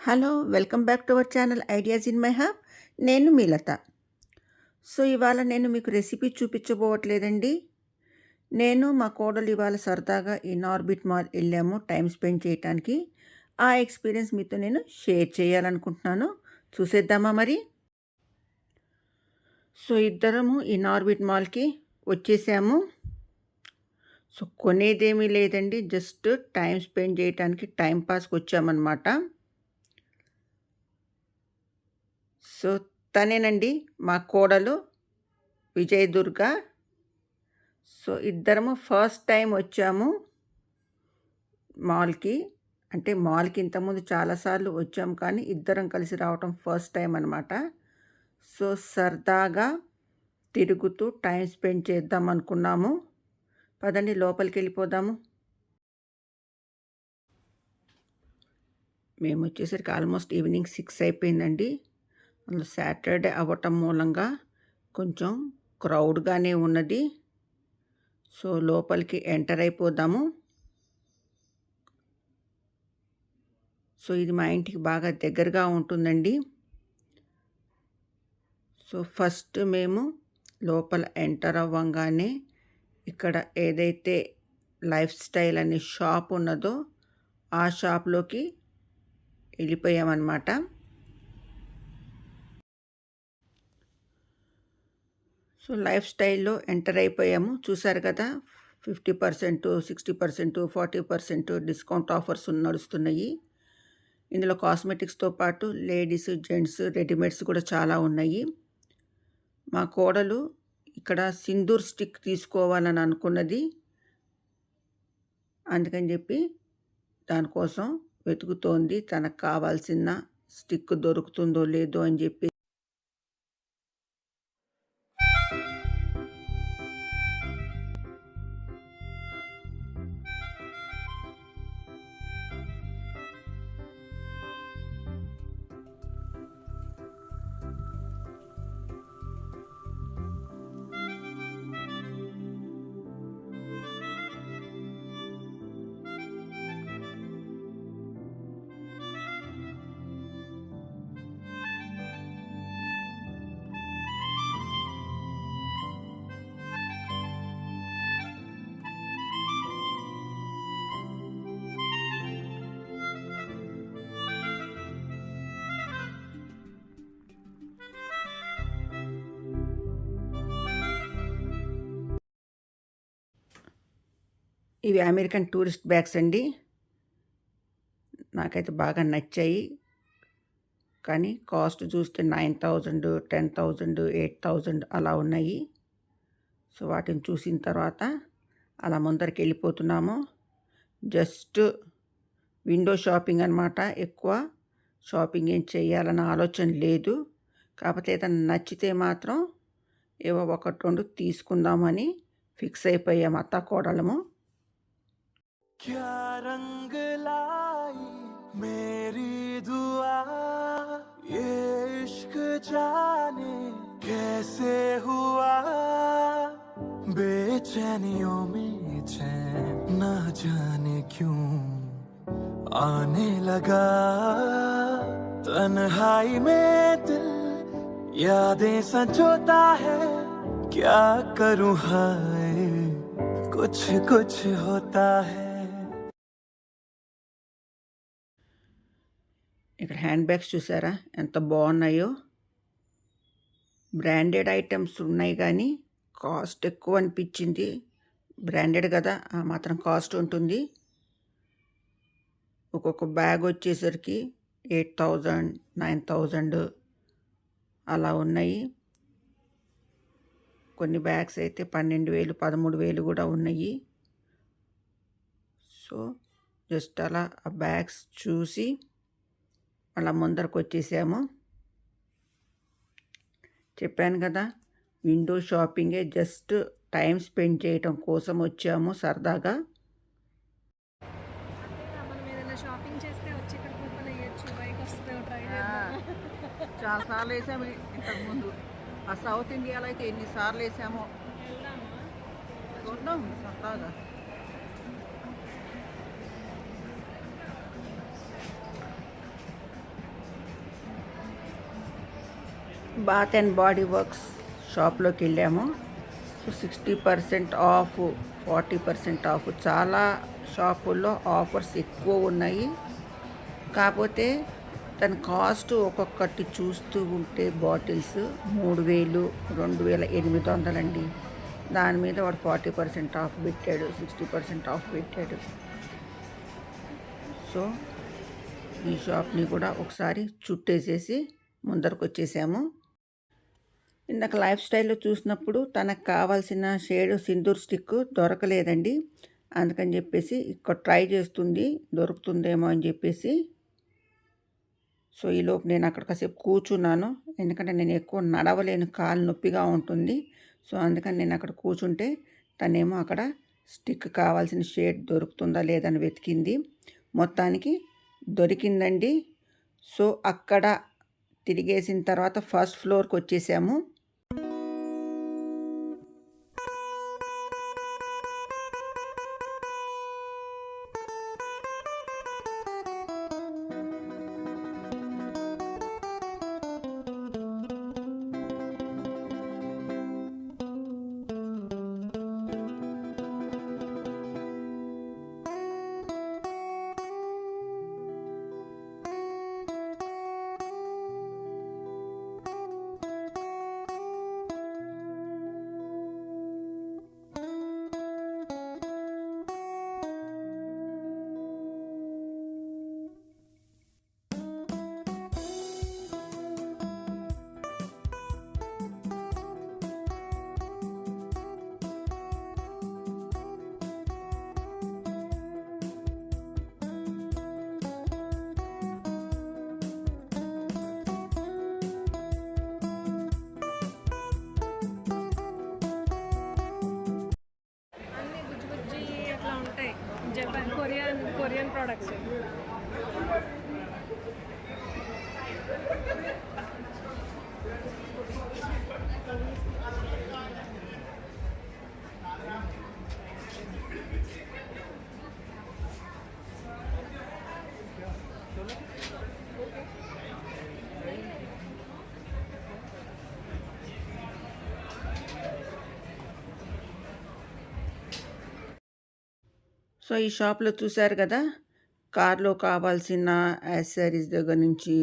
Hello! Welcome back to our channel ideas in my hub. నేను మీ లత. So, ఇవాళ నేను మీకు రెసిపీ చూపించబోవట్లేదండి. నేను మా కోడలు ఇవాళ సరదాగా ఇన్ఆర్బిట్ మాల్ వెళ్ళాము టైం స్పెండ్ చేయటానికి. ఆ ఎక్స్‌పీరియన్స్ మీతో నేను షేర్ చేయాలనుకుంటున్నాను. చూసేద్దామా మరి? సో, ఇద్దరము ఇన్ఆర్బిట్ మాల్‌కి వచ్చేసాము. సో, కొనేదేమీ లేదండి. జస్ట్ టైం స్పెండ్ చేయటానికి టైం పాస్‌కి వచ్చామన్నమాట. సో, తనేనండి మా కోడలు విజయదుర్గ. సో, ఇద్దరము ఫస్ట్ టైం వచ్చాము మాల్‌కి. అంటే మాల్‌కి ఇంతకుముందు చాలాసార్లు వచ్చాము, కానీ ఇద్దరం కలిసి రావటం ఫస్ట్ టైం అనమాట. సో, సరదాగా తిరుగుతూ టైం స్పెండ్ చేద్దాం అనుకున్నాము. పదండి లోపలికి వెళ్ళిపోదాము. మేము వచ్చేసరికి ఆల్మోస్ట్ ఈవినింగ్ 6 అయిపోయిందండి. అందులో సాటర్డే అవ్వటం మూలంగా కొంచెం క్రౌడ్గానే ఉన్నది. సో, లోపలికి ఎంటర్ అయిపోదాము. సో, ఇది మా ఇంటికి బాగా దగ్గరగా ఉంటుందండి. సో, ఫస్ట్ మేము లోపల ఎంటర్ అవ్వంగానే ఇక్కడ ఏదైతే లైఫ్ స్టైల్ అనే షాప్ ఉన్నదో ఆ షాప్లోకి వెళ్ళిపోయామన్నమాట. సో, లైఫ్ స్టైల్‌లో ఎంటర్ అయిపోయాము. చూసారు కదా, 50%, 60%, 40% డిస్కౌంట్ ఆఫర్స్ నడుస్తున్నాయి. ఇందులో కాస్మెటిక్స్తో పాటు లేడీస్, జెంట్స్ రెడీమేడ్స్ కూడా చాలా ఉన్నాయి. మా కోడలు ఇక్కడ సింధూర్ స్టిక్ తీసుకోవాలని అనుకున్నది. అందుకని చెప్పి దానికోసం వెతుకుతోంది. తనకు కావాల్సిన స్టిక్ దొరుకుతుందో లేదో అని చెప్పి. ఇవి అమెరికన్ టూరిస్ట్ బ్యాగ్స్ అండి. నాకైతే బాగా నచ్చాయి. కానీ కాస్ట్ చూస్తే 9,000, 10,000, 8,000 అలా ఉన్నాయి. సో, వాటిని చూసిన తర్వాత అలా ముందరికి వెళ్ళిపోతున్నాము. జస్ట్ విండో షాపింగ్ అనమాట. ఎక్కువ షాపింగ్ ఏం చేయాలన్న ఆలోచన లేదు. కాకపోతే ఏదైనా నచ్చితే మాత్రం ఏవో 1, 2 తీసుకుందామని ఫిక్స్ అయిపోయాము అత్త కోడలము. क्या रंग लाई मेरी दुआ, ये इश्क जाने कैसे हुआ, बेचैनियों में चैन ना जाने क्यों आने लगा, तन्हाई में दिल यादें संजोता है, क्या करूं हाय कुछ कुछ होता है. ఇక్కడ హ్యాండ్ బ్యాగ్స్ చూసారా ఎంత బాగున్నాయో. బ్రాండెడ్ ఐటమ్స్ ఉన్నాయి, కానీ కాస్ట్ ఎక్కువ అనిపించింది. బ్రాండెడ్ కదా, ఆ మాత్రం కాస్ట్ ఉంటుంది. ఒక్కొక్క బ్యాగ్ వచ్చేసరికి 8,000, 9,000 అలా ఉన్నాయి. కొన్ని బ్యాగ్స్ అయితే 12,000, 13,000 కూడా ఉన్నాయి. సో, జస్ట్ అలా ఆ బ్యాగ్స్ చూసి అలా ముందరకు వచ్చేసాము. చెప్పాను కదా, విండో షాపింగే, జస్ట్ టైం స్పెండ్ చేయటం కోసం వచ్చాము సరదాగా. చాలాసార్లు వేసాము ఇంతకుముందు. ఆ సౌత్ ఇండియాలో అయితే ఎన్నిసార్లు వేసామో. చూద్దాం సరదాగా. బాత్ అండ్ బాడీ వర్క్స్ షాప్లోకి వెళ్ళాము. సో 60% ఆఫ్, 40% ఆఫ్, చాలా షాపుల్లో ఆఫర్స్ ఎక్కువ ఉన్నాయి. కాకపోతే దాని కాస్ట్ ఒక్కొక్కటి చూస్తూ ఉంటే బాటిల్స్ 3000, 2800 అండి. దాని మీద వాడు 40% ఆఫ్ పెట్టాడు, 60% ఆఫ్ పెట్టాడు. సో ఈ షాప్ని కూడా ఒకసారి చుట్టేసేసి ముందరకు వచ్చేసాము. ఇందాక లైఫ్ స్టైల్లో చూసినప్పుడు తనకు కావాల్సిన షేడ్ సింధూర్ స్టిక్ దొరకలేదండి. అందుకని చెప్పేసి ఇక్కడ ట్రై చేస్తుంది, దొరుకుతుందేమో అని చెప్పేసి. సో ఈలోపు నేను అక్కడ కాసేపు కూర్చున్నాను. ఎందుకంటే నేను ఎక్కువ నడవలేను, కాలు నొప్పిగా ఉంటుంది. సో అందుకని నేను అక్కడ కూర్చుంటే తనేమో అక్కడ స్టిక్ కావాల్సిన షేడ్ దొరుకుతుందా లేదని వెతికింది. మొత్తానికి దొరికిందండి. సో అక్కడ తిరిగేసిన తర్వాత ఫస్ట్ ఫ్లోర్కి వచ్చేసాము. Korean products. సో ఈ షాప్లో చూశారు కదా, కార్లో కావాల్సిన యాక్సెసరీస్ దగ్గర నుంచి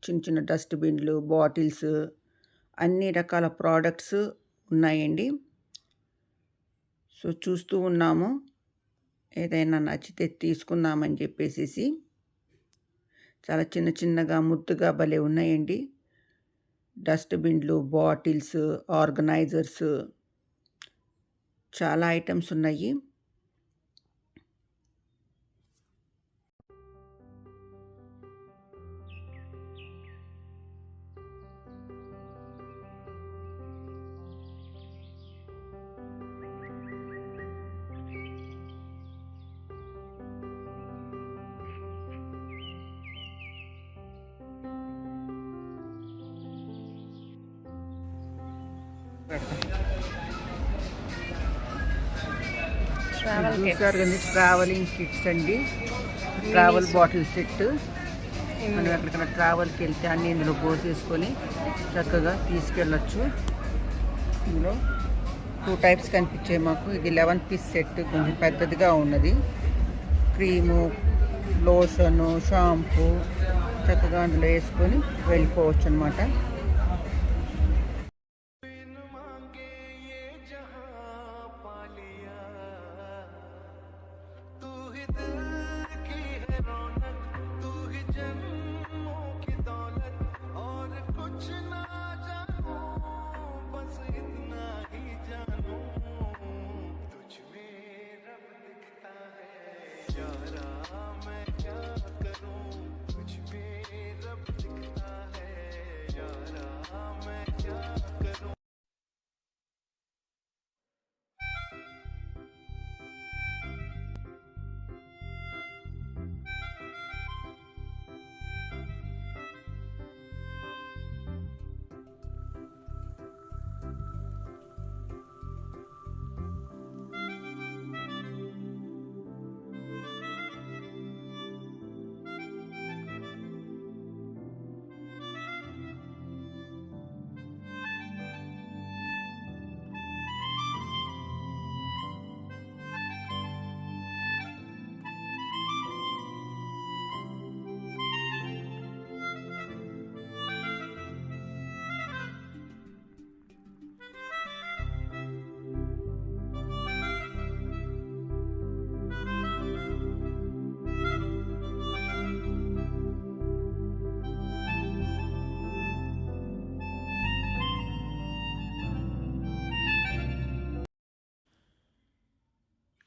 చిన్న చిన్న డస్ట్బిన్లు, బాటిల్స్, అన్ని రకాల ప్రోడక్ట్స్ ఉన్నాయండి. సో చూస్తూ ఉన్నాము, ఏదైనా నచ్చితే తీసుకుందామని చెప్పేసి. చాలా చిన్న చిన్నగా ముద్దుగా భలే ఉన్నాయండి. డస్ట్బిన్లు, బాటిల్స్, ఆర్గనైజర్స్, చాలా ఐటమ్స్ ఉన్నాయి. చూసారు కదా, ట్రావెలింగ్ కిట్స్ అండి. Travel bottle set. మనం ఎక్కడికైనా ట్రావెల్కి వెళ్తే అన్నీ ఇందులో పోసేసుకొని చక్కగా తీసుకెళ్ళచ్చు. ఇందులో 2 టైప్స్ కనిపించాయి మాకు. ఇది 11 పీస్ సెట్, కొంచెం పెద్దదిగా ఉన్నది. క్రీము, లోషను, షాంపూ చక్కగా అందులో వేసుకొని వెళ్ళిపోవచ్చు అన్నమాట.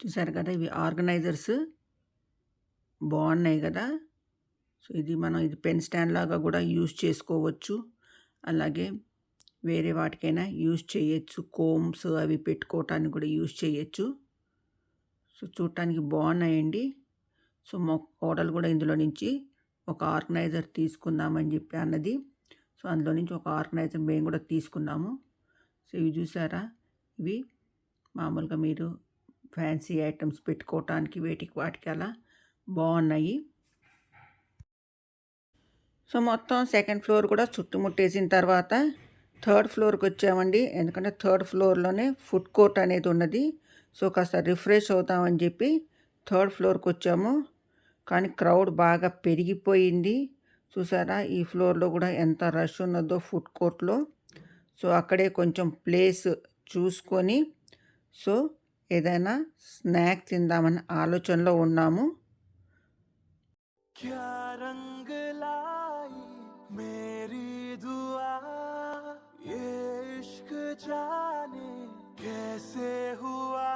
చూసారు కదా, ఇవి ఆర్గనైజర్స్ బాగున్నాయి కదా. సో ఇది పెన్ స్టాండ్ లాగా కూడా యూజ్ చేసుకోవచ్చు, అలాగే వేరే వాటికైనా యూజ్ చేయొచ్చు, కోమ్స్ అవి పెట్టుకోవటానికి కూడా యూజ్ చేయొచ్చు. సో చూడటానికి బాగున్నాయండి. సో మా కోడలు కూడా ఇందులో నుంచి ఒక ఆర్గనైజర్ తీసుకుందామని చెప్పి అన్నది. సో అందులో నుంచి ఒక ఆర్గనైజర్ మేము కూడా తీసుకున్నాము. సో ఇవి చూసారా, ఇవి మామూలుగా మీరు ఫ్యాన్సీ ఐటమ్స్ పెట్టుకోవటానికి వాటికి అలా బాగున్నాయి. సో మొత్తం సెకండ్ ఫ్లోర్ కూడా చుట్టుముట్టేసిన తర్వాత థర్డ్ ఫ్లోర్కి వచ్చామండి. ఎందుకంటే థర్డ్ ఫ్లోర్లోనే ఫుడ్ కోర్ట్ అనేది ఉన్నది. సో కాస్త రిఫ్రెష్ అవుతామని చెప్పి థర్డ్ ఫ్లోర్కి వచ్చాము. కానీ క్రౌడ్ బాగా పెరిగిపోయింది. చూసారా, ఈ ఫ్లోర్లో కూడా ఎంత రష్ ఉన్నదో ఫుడ్ కోర్ట్లో. సో అక్కడే కొంచెం ప్లేస్ చూసుకొని సో ఏదైనా స్నాక్ తిందామని ఆలోచనలో ఉన్నాము. क्या रंग लाई मेरी दुआ, ये इश्क जाने कैसे हुआ,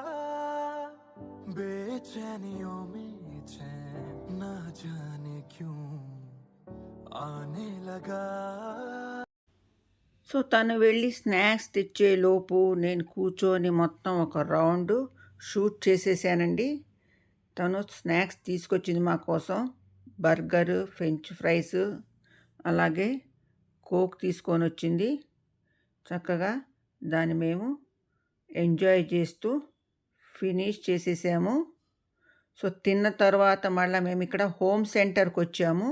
बेचैनियों में चैन ना जाने क्यों आने लगा. సో తను వెళ్ళి స్నాక్స్ తెచ్చేలోపు నేను కూర్చొని మొత్తం ఒక రౌండ్ షూట్ చేసేసానండి. తను స్నాక్స్ తీసుకొచ్చింది మా కోసం, బర్గర్, ఫ్రెంచ్ ఫ్రైస్, అలాగే కోక్ తీసుకొని వచ్చింది. చక్కగా దాన్ని మేము ఎంజాయ్ చేస్తూ ఫినిష్ చేసేసాము. సో తిన్న తర్వాత మళ్ళీ మేము ఇక్కడ హోమ్ సెంటర్కి వచ్చాము.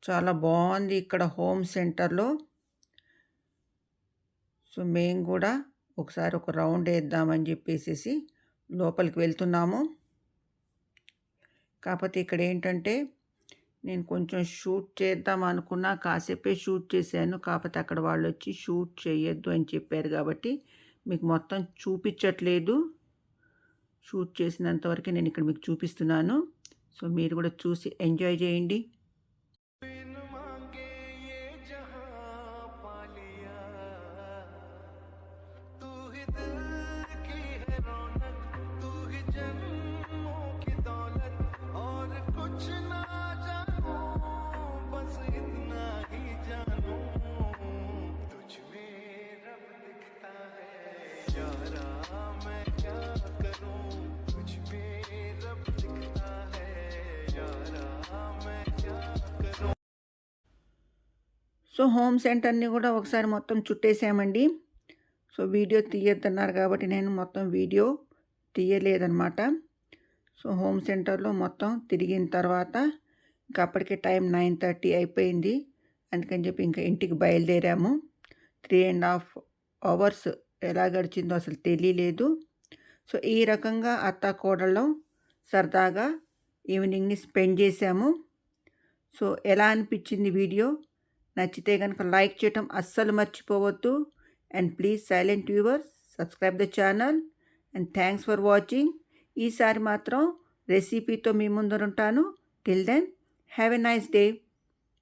చాలా బాగుంది ఇక్కడ హోమ్ సెంటర్లో. సో మేము కూడా ఒకసారి ఒక రౌండ్ వేద్దామని చెప్పేసి లోపలికి వెళ్తున్నాము. కాకపోతే ఇక్కడ ఏంటంటే నేను కొంచెం షూట్ చేద్దాం అనుకున్నా, కాసేపే షూట్ చేశాను. కాకపోతే అక్కడ వాళ్ళు వచ్చి షూట్ చేయొద్దు అని చెప్పారు కాబట్టి మీకు మొత్తం చూపించట్లేదు. షూట్ చేసినంత వరకు నేను ఇక్కడ మీకు చూపిస్తున్నాను. సో మీరు కూడా చూసి ఎంజాయ్ చేయండి. సో హోమ్ సెంటర్ని కూడా ఒకసారి మొత్తం చుట్టేసామండి. సో వీడియో తీయొద్దన్నారు కాబట్టి నేను మొత్తం వీడియో తీయలేదన్నమాట. సో హోమ్ సెంటర్లో మొత్తం తిరిగిన తర్వాత ఇంకా అప్పటికే టైం 9:30 అయిపోయింది. అందుకని చెప్పి ఇంకా ఇంటికి బయలుదేరాము. 3.5 అవర్స్ ఎలా గడిచిందో అసలు తెలియలేదు. సో ఈ రకంగా అత్తా కోడళ్ళం సరదాగా ఈవినింగ్ని స్పెండ్ చేసాము. సో ఎలా అనిపించింది వీడియో? నచ్చితే కనుక లైక్ చేయటం అస్సలు మర్చిపోవద్దు. And please silent viewers subscribe the channel and thanks for watching. ఈసారి మాత్రం రెసిపీతో మీ ముందరుంటాను. Till then have a nice day.